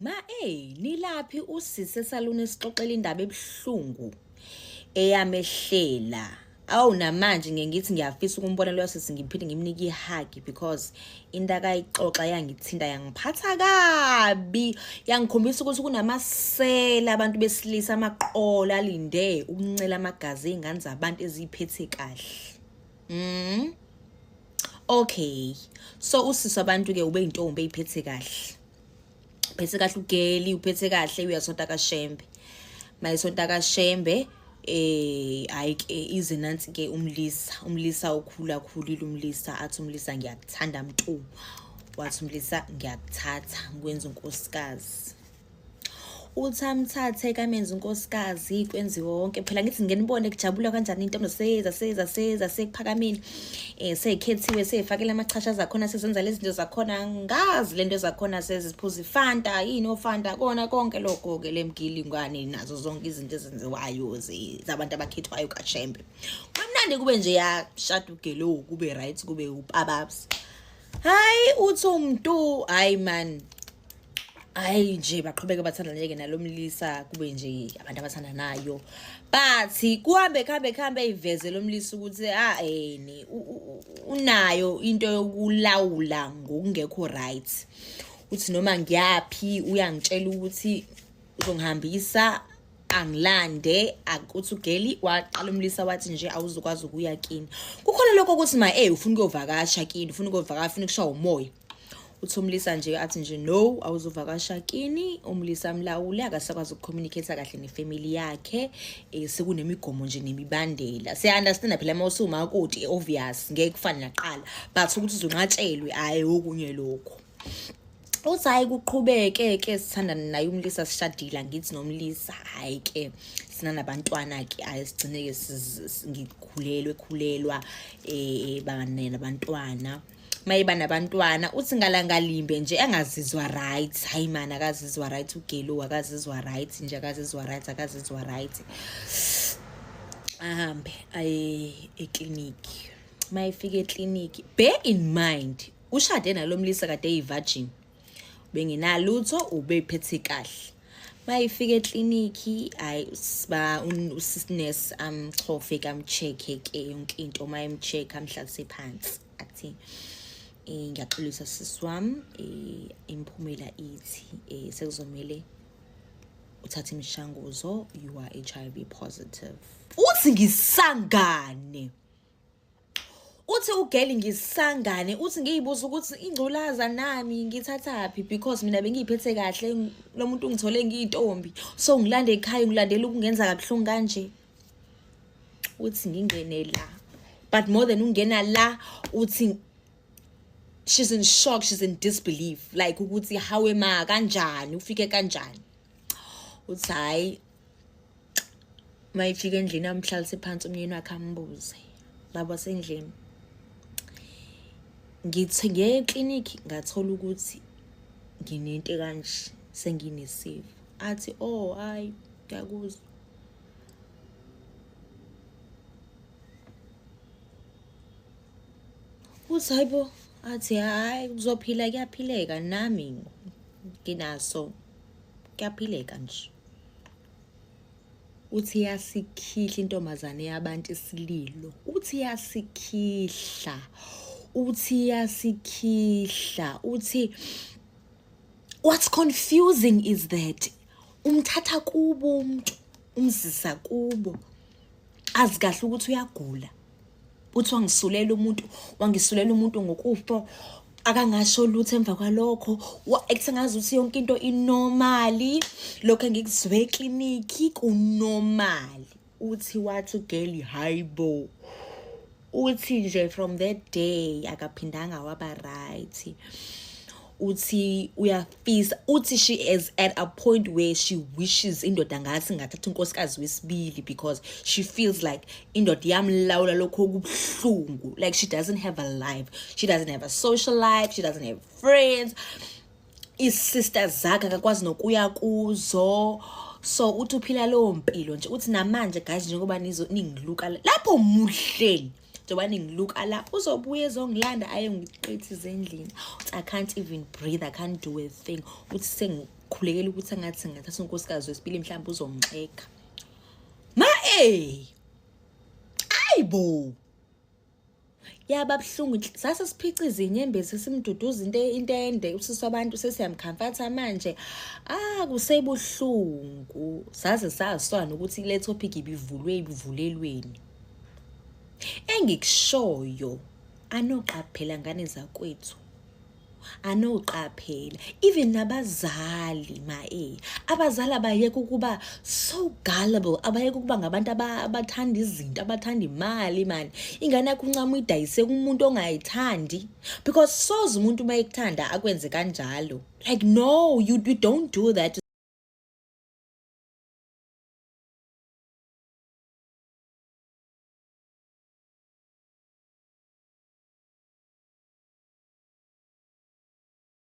Nilaphi usise saluni esixoxela indaba ebuhlungu eyamehlela. Namanje ngithi ngiyafisa ukumbona lo sisi ngiphinde ngimnike ihug because into akayixoxa yangithinta yangiphatha kabi, yangikhombisa ukuthi kunamasela abantu besilisa amaqola alinde ukuncela amagazi ezingane zabantu eziphethe kahle. Okay, so usisi abantu ke ube intombi eyiphethe kahle. Uphethe kahle ugeli, uphethe kahle uyasonta kaShembe. Mayisonta kaShembe hayi ke ize nansi ke umlisa ukhula umlisa athi umlisa ngiyakuthanda mntu. Wathi umlisa ngiyakuthatha ngikwenza unkosikazi. Uthamthathe kamenza unkosikazi kwenziwe wonke phela ngithi ngenibone kujabula kanjani into seza sekuphakameni seyikhethiwe seyifakela amachasha zakhona sesenza lezi zinto zakhona ngazi lento zakhona seziphuza iFanta yini oFanta kona konke lokho ke lemgilingwane nazo zonke izinto ezenziwayo zabantu abakhethwayo kaShembe. Kumnandi kube nje yashada ugelo kube right kube upababs. Hayi uthi umuntu hayi man. Hayi nje baqhubeka bathanda nje nalomlisa kube nje abantu abathanda nayo. Bathi kuhambe iveze lomlisa ukuthi unayo into yokulawula ngokungekho right. Uthi noma ngiyapi uyangitshela ukuthi uzongihambisa angilande akuthi ugeli waqala umlisa wathi nje awuzokwazi ukuya kini. Kukhona lokho ukuthi ufuna ukuvakasha kini, ufuna ukuvakasha, ufuna ukushaya umoya. Uthi umlisa nje athi nje no awuzovakasha kini. Umlisa amlawule akasakwazi ukucommunicate kahle nefamily yakhe, sekunemigomo nje nemibandela. Siya-understand phela mawusuma ukuthi obvious ngeke kufane naqala but ukuthi uzonqatshelwe hayi okunye lokho. Uthi hayi kuqhubeke ke sithanda naye umlisa sishadile ngithi nomlisa hayi ke sinanabantwana ke ayisigcine ke khulelwa banene abantwana. Mayiba nabantwana uthi ngalangalimbe nje angazizwa right. Hayi man akazizwa right ugelo akazizwa right nje akazizwa right. Ahambe eclinic. Mayifika eclinic bear in mind ushade nalomlisa kade eyivirgin. Bengenalutho ubephethe kahle. Mayifika eclinic hayi usisness amchofe kamcheck ke yonke into mayimcheck amhlalise phansi athi ngiyaxolisa sisi wami imphumela ithi sekuzomela uthathe imishanguzo you are HIV positive. Uthi ngisangane. Uthi ugeli ngisangane uthi ngiyibuza ukuthi ingculaza nami ngithathaphi because mina bengiyiphethe kahle lo muntu ungithole ngiyintombi so ngilande ekhaya ngilandela ukungenza kabuhlungu kanje. Uthi ngingene la but more than ungena la uthi she's in shock, she's in disbelief like ukuthi hawe ma kanjani ufike kanjani. Uthi hayi mayifika endlini amhlalise phansi umyeni wakhe ambuze baba sendlini. Ngithi ngiye eclinic ngathola ukuthi nginento kanje senginesifo. Athi hayi ngiyakuzwa. Uthi hayibo athi hayi kuzophila kuyaphileka nami nginaso kuyaphileka nje. Uthi yasikhihla intombazane yabantu isililo. Uthi yasikhihla. Uthi what's confusing is that umthatha kubo umuntu umzisa kubo azi kahle ukuthi uyagula. Uthi wangisulela umuntu ngokufa akangasho lutho emva kwalokho ekusengazi ukuthi yonke into inormally lokho engikuzwe eclinic kunormal. Uthi wathi ugeli hayibo. Uthi nje from that day akaphindanga waba right. Uthi uyafisa uthi she is at a point where she wishes indoda ngathi ngathatha unkosikazi wesibili because she feels like indoda yamlawula lokho kubuhlungu like she doesn't have a life, she doesn't have a social life, she doesn't have friends. Sisters zakhe akakwazi nokuya kuzo so uthi uphila lo mpilo nje. Uthi namanje guys njengoba ningiluka lapho muhleli njengoba ningiluka la uzobuye ezongilanda aye ngiqithize endlini. Uthi I can't even breathe, I can't do a thing. Uthi uyakhulekela ukuthi angathi ngathatha unkosikazi wesibili mhlawumbe uzomxeka. Ayibo. Yaba buhlungu sase siphiciza inyembezi simduduza into ende usisi wabantu sesiyamcomforta manje kusebuhlungu saze saswana ukuthi le topic ibivulelweni engikushoyo anoqaphela ngane zakwethu anoqaphela even nabazali abazali abayeke ukuba so gullible abayeke ukuba ngabantu abathanda izinto abathanda imali man ingane yakho uncama uyidayise kumuntu ongayithandi because soze umuntu mayekuthanda akwenze kanjalo like no you don't do that